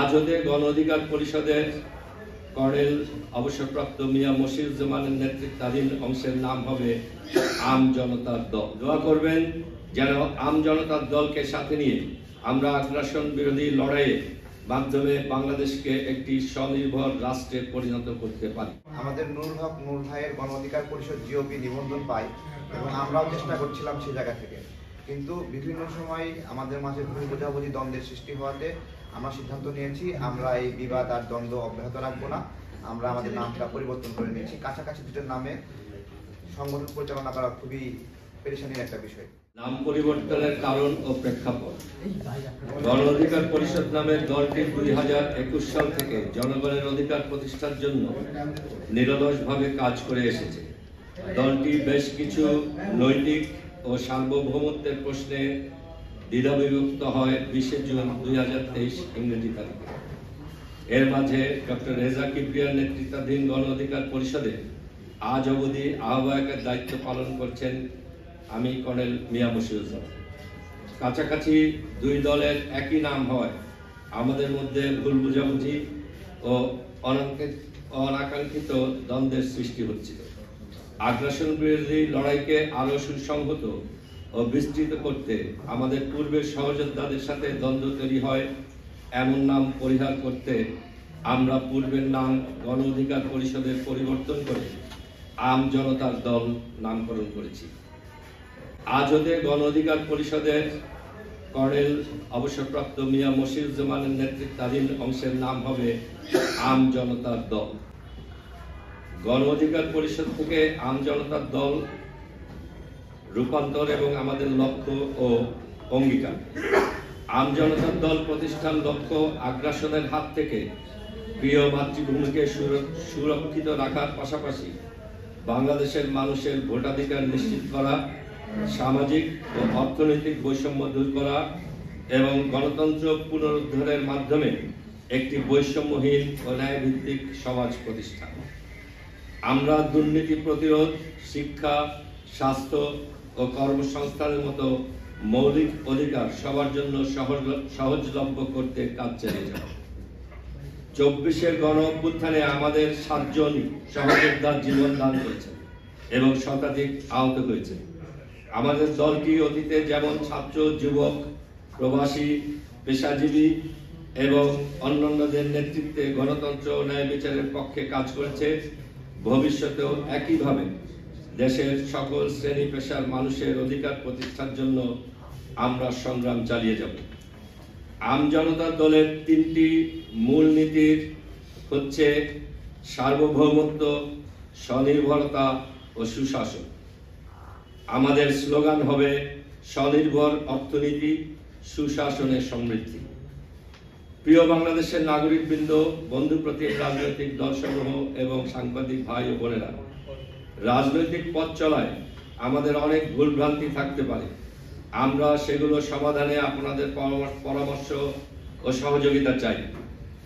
আজকে গণ অধিকার পরিষদের কর্নেল অবসরপ্রাপ্ত মিয়া মশিউজ্জামানের নেতৃত্বাধীন অংশের নাম হবে আম জনতার দল। দোয়া করবেন যেন আম জনতার দলকে সাথে নিয়ে আমরা আগ্রাসন বিরোধী লড়াইয়ের মাধ্যমে বাংলাদেশকে একটি স্বনির্ভর রাষ্ট্রে পরিণত করতে পারি। আমাদের নূর হক নূর ভাইয়ের গণ অধিকার পরিষদ জিওপি নিবন্ধন পাই এবং আমরাও চেষ্টা করছিলাম সেই জায়গা থেকে, কিন্তু বিভিন্ন সময় আমাদের মাঝে ভুল বোঝাবুঝি দ্বন্দ্বের সৃষ্টি হওয়াতে আমরা সিদ্ধান্ত নিয়েছি আমরা এই বিবাদ আর দ্বন্দ্ব অব্যাহত রাখবো না। আমরা আমাদের নামটা পরিবর্তন করে নিয়েছি। কাছাকাছি দুটোর নামে সংগঠন পরিচালনা করা খুবই পেরেশানির একটা বিষয়। নাম পরিবর্তনের কারণ ও প্রেক্ষাপট। গণ অধিকার পরিষদ নামের দলটি 2021 সাল থেকে জনগণের অধিকার প্রতিষ্ঠার জন্য নিরলসভাবে কাজ করে এসেছে। দলটি বেশ কিছু নৈতিক ও সার্বভৌমত্বের প্রশ্নে দ্বিধাবিভক্ত হয় 20 জুন 2023 ইংরেজি তারিখে। এর মাঝে ডক্টর রেজা কিবরিয়ার নেতৃত্বাধীন গণ অধিকার পরিষদে আজ অবধি আহ্বায়কের দায়িত্ব পালন করছেন আমি কর্নেল মিয়া মশিউজ্জামান। কাছাকাছি দুই দলের একই নাম হয় আমাদের মধ্যে ভুল বুঝাবুঝি ও অনাকাঙ্ক্ষিত দ্বন্দ্বের সৃষ্টি হচ্ছিল। আগ্রাসন বিরোধী লড়াইকে আরো সুসংহত ও বিস্তৃত করতে আমাদের পূর্বের সহযোদ্ধাদের সাথে দ্বন্দ্ব তৈরি হয় এমন নাম পরিহার করতে আমরা পূর্বের নাম গণ অধিকার পরিষদের পরিবর্তন করে আম জনতার দল নামকরণ করেছি। আজকে গণ অধিকার পরিষদের কর্নেল অবসরপ্রাপ্ত মিয়া মশিউজ্জামানের নেতৃত্বাধীন অংশের নাম হবে আম জনতার দল। গণ অধিকার পরিষদ থেকে আম জনতার দল রূপান্তর এবং আমাদের লক্ষ্য ও অঙ্গীকার। আম জনতার দল প্রতিষ্ঠান লক্ষ্য আগ্রাসনের হাত থেকে প্রিয় মাতৃভূমিকে সুরক্ষিত রাখার পাশাপাশি বাংলাদেশের মানুষের ভোটাধিকার নিশ্চিত করা, সামাজিক ও অর্থনৈতিক বৈষম্য দূর করা এবং গণতন্ত্র পুনরুদ্ধারের মাধ্যমে একটি বৈষম্যহীন ও ন্যায়ভিত্তিক সমাজ প্রতিষ্ঠা। আমরা দুর্নীতি প্রতিরোধ, শিক্ষা, স্বাস্থ্য ও কর্মসংস্থানের মতো মৌলিক অধিকার সবার জন্য সহজলভ্য করতে কাজ চালিয়ে যাব। 24-এর গণ অভ্যুত্থানে আমাদের 7 জন সহযোদ্ধা জীবন দান করেছেন এবং শতাধিক আহত হয়েছে। আমাদের দলটি অতীতে যেমন ছাত্র, যুবক, প্রবাসী, পেশাজীবী এবং অন্যান্যদের নেতৃত্বে গণতন্ত্র ও ন্যায় বিচারের পক্ষে কাজ করেছে, ভবিষ্যতেও একইভাবে দেশের সকল শ্রেণী পেশার মানুষের অধিকার প্রতিষ্ঠার জন্য আমরা সংগ্রাম চালিয়ে যাব। আম জনতা দলের 3টি মূল নীতির হচ্ছে সার্বভৌমত্ব, স্বনির্ভরতা ও সুশাসন। আমাদের স্লোগান হবে স্বনির্ভর অর্থনীতি, সুশাসনের সমৃদ্ধি। প্রিয় বাংলাদেশের নাগরিকবৃন্দ, বন্ধুপ্রতিম রাজনৈতিক দলসমূহ এবং সাংবাদিক ভাই ও বোনেরা, রাজনৈতিক পথ চলায় আমাদের অনেক ভুলভ্রান্তি থাকতে পারে। আমরা সেগুলো সমাধানে আপনাদের পরামর্শ ও সহযোগিতা চাই।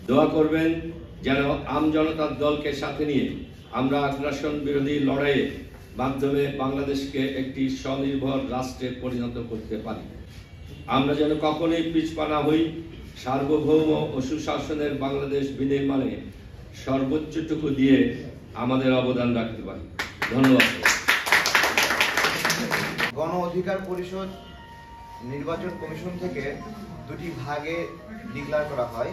দোয়া করবেন যেন আম জনতার দলকে সাথে নিয়ে আমরা আগ্রাসন বিরোধী লড়াইয়ের মাধ্যমে বাংলাদেশকে একটি স্বনির্ভর রাষ্ট্রে পরিণত করতে পারি। আমরা যেন কখনোই পিছপা না হই, সার্বভৌম ও সুশাসনের বাংলাদেশ বিনির্মাণে সর্বোচ্চটুকু দিয়ে আমাদের অবদান রাখতে পারি। ধন্যবাদ। গণ অধিকার পরিষদ নির্বাচন কমিশন থেকে 2টি ভাগে ডিক্লেয়ার করা হয়।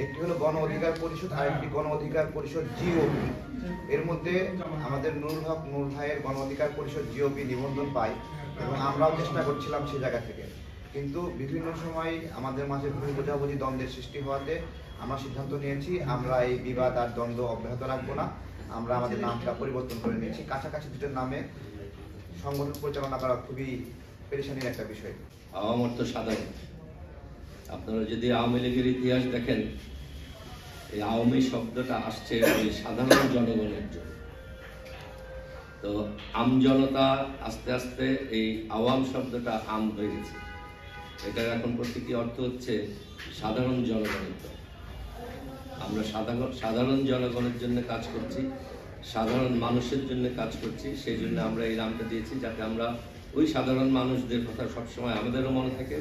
একটি হলো গণ অধিকার পরিষদ আর একটি গণ অধিকার পরিষদ জিওপি। এর মধ্যে আমাদের নূর হক নূর ভাইয়ের গণ অধিকার পরিষদ জিওপি নিবন্ধন পাই এবং আমরাও চেষ্টা করছিলাম সেই জায়গা থেকে, কিন্তু বিভিন্ন সময় আমাদের মাঝে ভুল বোঝাবুঝি দ্বন্দ্বের সৃষ্টি হওয়াতে আমরা সিদ্ধান্ত নিয়েছি আমরা এই বিবাদ আর দ্বন্দ্ব অব্যাহত রাখবো না। আমরা আমাদের নামটা পরিবর্তন করে নিয়েছি। কাছাকাছি দুটোর নামে সংগঠন পরিচালনা করা খুবই পেরেশানির একটা বিষয়। আওয়ামী অর্থ সাধারণ। আপনারা যদি আওয়ামী লীগের ইতিহাস দেখেন, এই আওয়ামী শব্দটা আসছে ওই সাধারণ জনগণের জন্য। তো আম জনতা আস্তে আস্তে এই আওয়াম শব্দটা আম হয়ে গেছে। এটার এখন প্রতীকী অর্থ হচ্ছে সাধারণ জনগণের দল। আমরা সাধারণ জনগণের জন্য কাজ করছি, সাধারণ মানুষের জন্য কাজ করছি। সেই জন্য আমরা এই নামটা দিয়েছি, যাতে আমরা ওই সাধারণ মানুষদের কথা সবসময় আমাদেরও মনে থাকে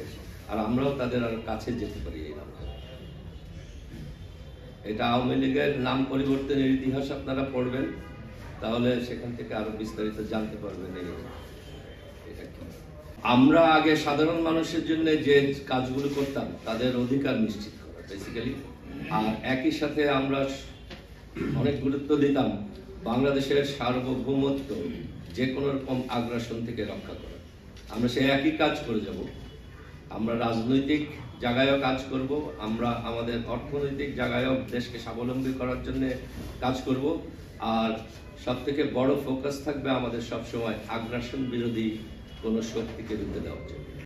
আর আমরাও তাদের আর কাছে যেতে পারি এই নামটা। এটা আওয়ামী লীগের নাম পরিবর্তনের ইতিহাস আপনারা পড়বেন, তাহলে সেখান থেকে আরো বিস্তারিত জানতে পারবেন। এটা কি আমরা আগে সাধারণ মানুষের জন্য যে কাজগুলো করতাম তাদের অধিকার নিশ্চিত করা বেসিক্যালি, আর একই সাথে আমরা অনেক গুরুত্ব দিতাম বাংলাদেশের সার্বভৌমত্ব যে কোনো রকম আগ্রাসন থেকে রক্ষা করা। আমরা সেই একই কাজ করে যাব। আমরা রাজনৈতিক জায়গায়ও কাজ করব, আমরা আমাদের অর্থনৈতিক জায়গায়ও দেশকে স্বাবলম্বী করার জন্য কাজ করব, আর সবথেকে বড় ফোকাস থাকবে আমাদের সবসময় আগ্রাসন বিরোধী কোনো শক্তিকে রুখে দেওয়ার জন্য।